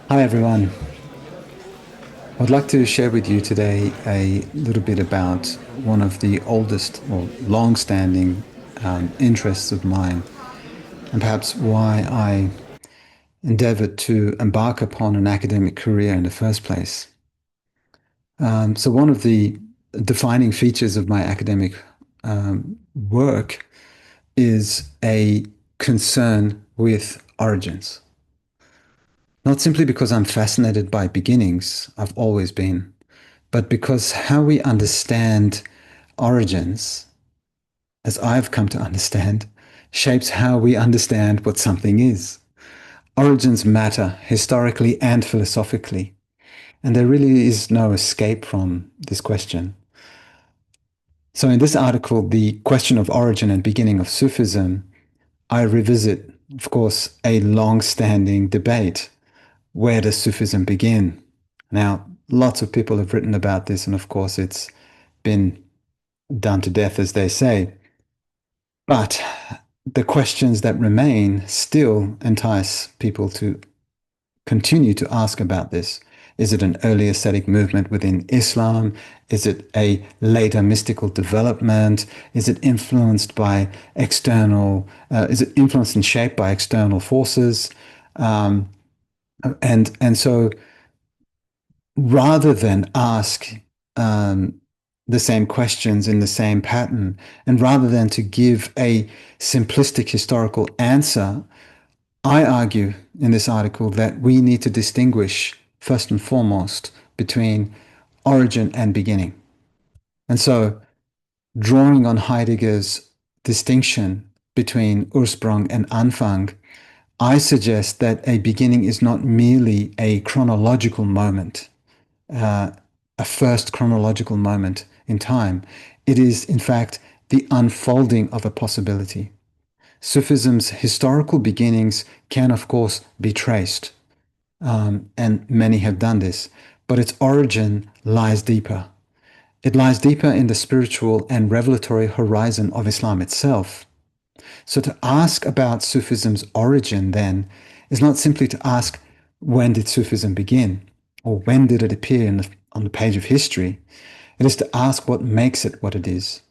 Hi everyone. I'd like to share with you today a little bit about one of the oldest or long-standing interests of mine, and perhaps why I endeavored to embark upon an academic career in the first place. So one of the defining features of my academic work is a concern with origins. Not simply because I'm fascinated by beginnings, I've always been, but because how we understand origins, as I've come to understand, shapes how we understand what something is. Origins matter historically and philosophically, and there really is no escape from this question. So, in this article, The Question of Origin and Beginning of Sufism, I revisit, of course, a long standing debate. Where does Sufism begin? Now, lots of people have written about this, and of course, it's been done to death, as they say. But the questions that remain still entice people to continue to ask about this. Is it an early ascetic movement within Islam? Is it a later mystical development? Is it influenced by external? Is it influenced and shaped by external forces? And so, rather than ask the same questions in the same pattern, and rather than to give a simplistic historical answer, I argue in this article that we need to distinguish, first and foremost, between origin and beginning. And so, drawing on Heidegger's distinction between Ursprung and Anfang, I suggest that a beginning is not merely a chronological moment, a first chronological moment in time. It is, in fact, the unfolding of a possibility. Sufism's historical beginnings can, of course, be traced, and many have done this, but its origin lies deeper. It lies deeper in the spiritual and revelatory horizon of Islam itself. So to ask about Sufism's origin, then, is not simply to ask, when did Sufism begin? Or when did it appear on the page of history? It is to ask what makes it what it is.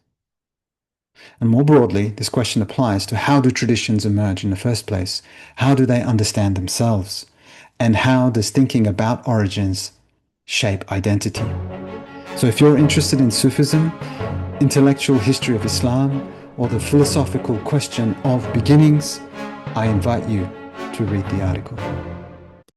And more broadly, this question applies to how do traditions emerge in the first place? How do they understand themselves? And how does thinking about origins shape identity? So if you're interested in Sufism, intellectual history of Islam, or the philosophical question of beginnings, I invite you to read the article.